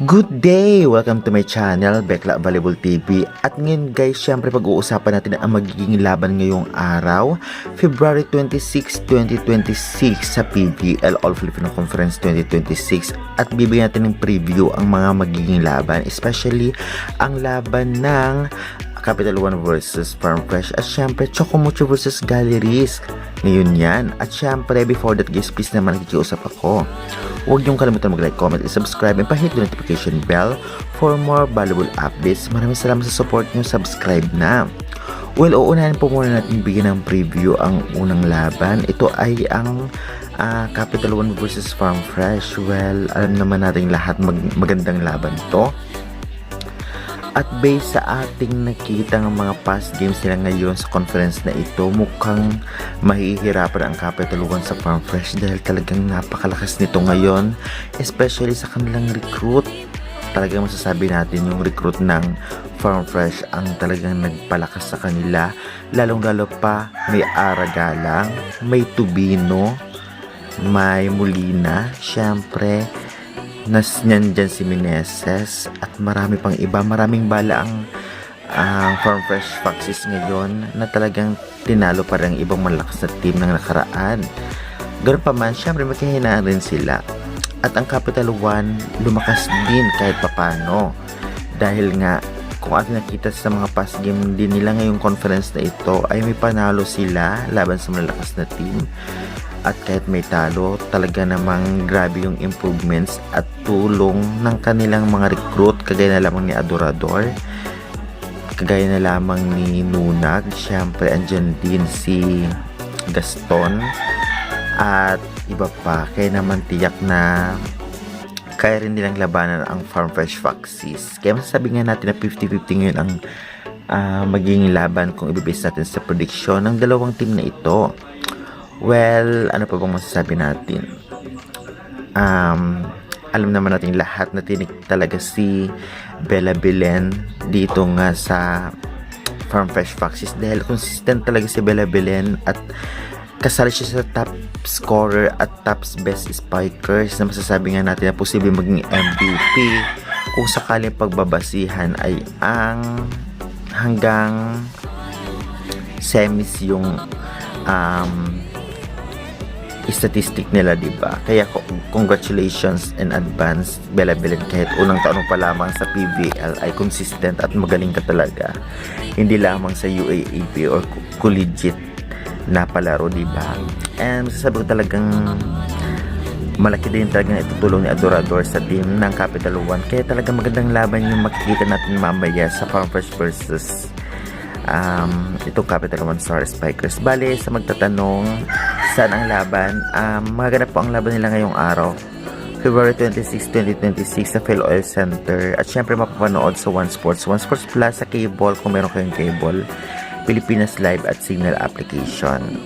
Good day! Welcome to my channel, Bekla Volleyball TV. At ngayon guys, syempre pag-uusapan natin ang magiging laban ngayong araw, February 26, 2026 sa PBL All Filipino Conference 2026. At bibigyan natin ng preview ang mga magiging laban, especially ang laban ng Capital One versus Farm Fresh at syempre Chocomucho versus Galleries. Ngayon yan. At syempre before that guys, please naman nakikiusap ako. Huwag niyong kalimutan mag-like, comment, and subscribe and pa-hit the notification bell for more valuable updates. Maraming salamat sa support niyo. Subscribe na. Well, uunahin po muna natin bigyan ng preview ang unang laban. Ito ay ang Capital One versus Farm Fresh. Well, alam naman natin lahat magandang laban to. At based sa ating nakita ng mga past games nila ngayon sa conference na ito, mukhang mahihirapan ang Capital One sa Farm Fresh dahil talagang napakalakas nito ngayon, especially sa kanilang recruit. Talagang masasabi natin yung recruit ng Farm Fresh ang talagang nagpalakas sa kanila, lalong-lalo pa may Aragalang, may Tubino, may Molina, syempre nandyan si Meneses at marami pang iba. Maraming bala ang Farm Fresh Foxes ngayon na talagang tinalo pa rin ang ibang malakas na team ng nakaraan. Ganoon pa man, syempre magkahinaan rin sila. At ang Capital One lumakas din kahit papano. Dahil nga, kung ating nakita sa mga past game din nila ngayong conference na ito, ay may panalo sila laban sa malalakas na team. At kahit may talo, talaga namang grabe yung improvements at tulong ng kanilang mga recruit, kagaya na lamang ni Adorador, kagaya na lamang ni Nunag, syempre andyan din si Gaston at iba pa. Kaya naman tiyak na kaya rin nilang labanan ang Farm Fresh Foxes. Kaya masasabi nga natin na 50-50 ngayon ang magiging laban kung ibibase natin sa prediction ng dalawang team na ito. Well, ano pa bang masasabi natin? Alam naman natin lahat na tinik talaga si Bella Belen dito nga sa Farm Fresh Foxes dahil consistent talaga si Bella Belen at kasali siya sa top scorer at top best spikers na masasabi nga natin na posible maging MVP kung sakaling pagbabasihan ay ang hanggang semis yung statistic nila, diba? Kaya congratulations in advance, Bella Belen. Kahit unang taon pa lamang sa PBL ay consistent at magaling ka talaga. Hindi lamang sa UAAP or collegiate na palaro, diba? And masasabi ko talagang malaki din talaga na itutulong ni Adorador sa team ng Capital One. Kaya talagang magandang laban yung makikita natin mamaya sa Farm Fresh versus itong Capital One Star Spikers. Bale, sa magtatanong saan ang laban, magaganap po ang laban nila ngayong araw, February 26, 2026 sa PhilOil Center. At syempre mapapanood sa One Sports Plus sa cable kung meron kayong cable, Pilipinas Live at Signal application.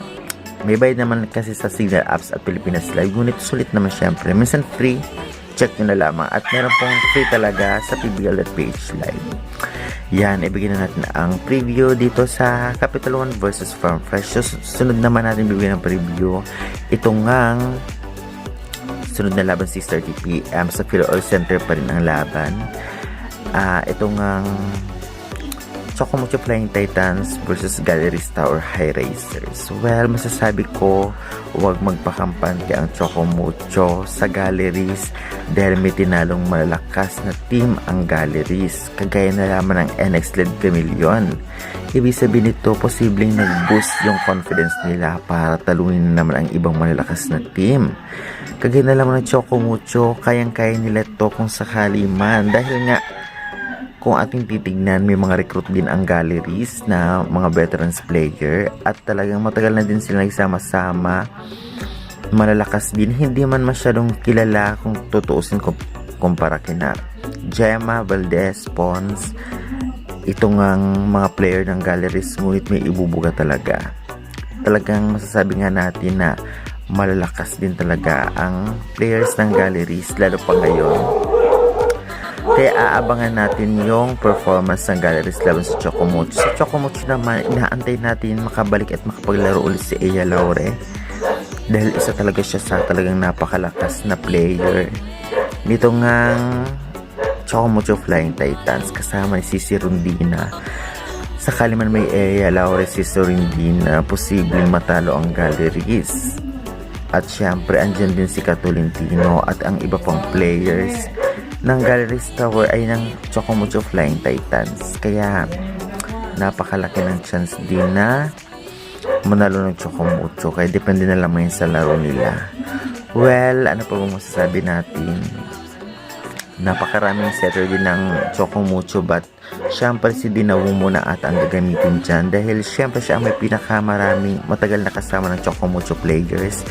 May bayad naman kasi sa Signal apps at Pilipinas Live, ngunit sulit naman syempre. Minsan free, check nyo na lamang. At meron pong free talaga sa PBL.ph Live. Yan, ibigyan na natin ang preview dito sa Capital One versus Farm Fresh. So, sunod naman natin bibigyan ng preview. Ito ngang sunod na laban 6:30 PM sa PhilOil Center pa rin ang laban. Ito ngang Chocomucho Flying Titans versus Galleries Tower High Racers. Well, masasabi ko huwag magpakampante ang Chocomucho sa Galleries dahil may tinalong malalakas na team ang Galleries, kagaya na lamang ng NX-led Camillion. Ibig sabihin nito, posibleng nag-boost yung confidence nila para talunin naman ang ibang malalakas na team. Kagaya na lamang ng Chocomucho, kayang-kaya nila to kung sakali man, dahil nga kung ating titignan, may mga recruit din ang Galleries na mga veterans player at talagang matagal na din sila nagsama-sama. Malalakas din, hindi man masyadong kilala kung tutuusin ko kumpara kina Gemma, Valdez, Pons. Ito ngang mga player ng Galleries, ngunit may ibubuga talaga. Talagang masasabi nga natin na malalakas din talaga ang players ng Galleries, lalo pa ngayon. Kaya aabangan natin yung performance ng Galleries laban sa Chocomucho. Sa Chocomucho naman, inaantay natin makabalik at makapaglaro ulit si Eya Laure. Dahil isa talaga siya sa talagang napakalakas na player. Nito ngang Chocomucho Flying Titans kasama ni Cici Rondina. Sakali man may Ea Laure, Cici Rondina, posibleng matalo ang Galleries. At syempre andyan din si Katolentino at ang iba pang players ng Galleries Tower ay ng Chocomucho Flying Titans. Kaya napakalaki ng chance din na manalo ng Chocomucho. Kaya depende na lamang yun sa laro nila. Well, ano pa bang masasabi natin? Napakaraming setter din ng Chocomucho, but syempre si Dinawong muna ata ang gagamitin dyan dahil syempre siya ang may pinakamaraming matagal na kasama ng Chocomucho players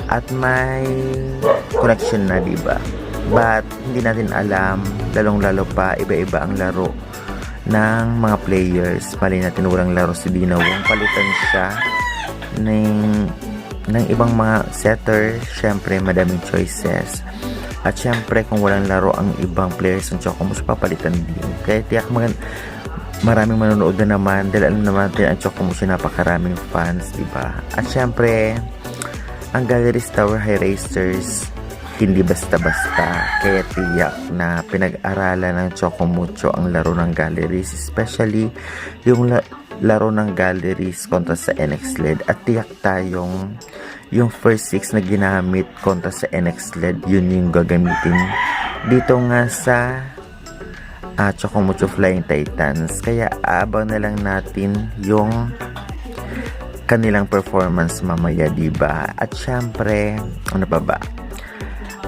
at may connection na, diba? But hindi natin alam, lalong-lalo pa iba-iba ang laro ng mga players. Mali natin walang laro si Dinawong, palitan siya ng ibang mga setter. Syempre madaming choices at syempre kung walang laro ang ibang players ng Chocomucho, papalitan din. Kaya tiyak maraming manonood na naman dahil alam naman natin ang Chocomucho napakaraming fans, diba? At syempre ang Galleries Tower High Racers hindi basta-basta, kaya tiyak na pinag-aralan ng Chocomucho ang laro ng Galleries, especially yung laro ng Galleries kontra sa NX LED. At tiyak tayong yung first 6 na ginamit kontra sa NX LED, yun yung gagamitin dito nga sa Chocomucho Flying Titans. Kaya abang na lang natin yung kanilang performance mamaya, diba? At syempre, ano pa ba?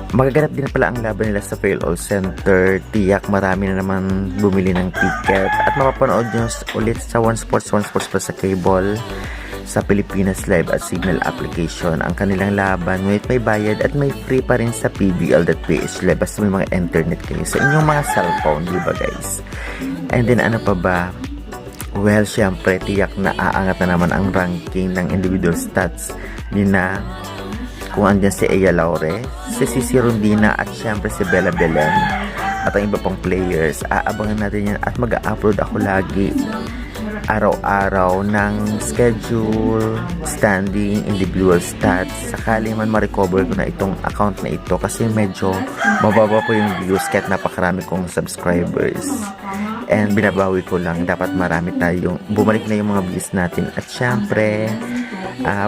Magaganap din pala ang laban nila sa Fail All Center. Tiyak marami na naman bumili ng ticket at mapapanood nyo ulit sa One Sports Plus sa cable, sa Pilipinas Live at Signal application ang kanilang laban. May bayad at may free pa rin sa pbl.ph Live basta may mga internet kayo sa inyong mga cellphone, diba guys? And then ano pa ba? Well, syempre tiyak na aangat na naman ang ranking ng individual stats ni na kung andyan si Ea Laure, si Cici Rondina at syempre si Bella Belen at ang iba pang players. Aabangan natin yan at mag-upload ako lagi araw-araw ng schedule, standing, individual stats. Sakali man ma-recover ko na itong account na ito kasi medyo mababa po yung views kahit napakarami kong subscribers. And binabawi ko lang, dapat marami tayong bumalik na yung mga views natin. At syempre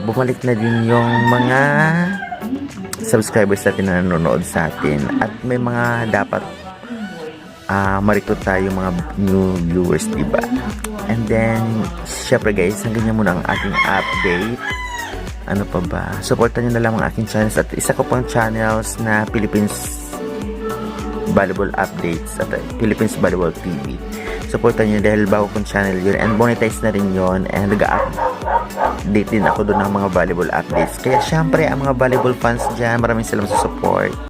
bumalik na din yung mga subscribers natin na nanonood sa atin. At may mga dapat ma-recruit tayo mga new viewers, diba? And then syempre guys, hanggang yan muna ang ating update. Ano pa ba? Supportan nyo na lang ang aking channels at isa ko pang channels na Philippines Volleyball Updates at Philippines Volleyball TV. Supportan nyo dahil bago kong channel yun and monetize na rin yun and nag-update din ako doon ng mga volleyball updates. Kaya syempre ang mga volleyball fans dyan, maraming salamat sa support.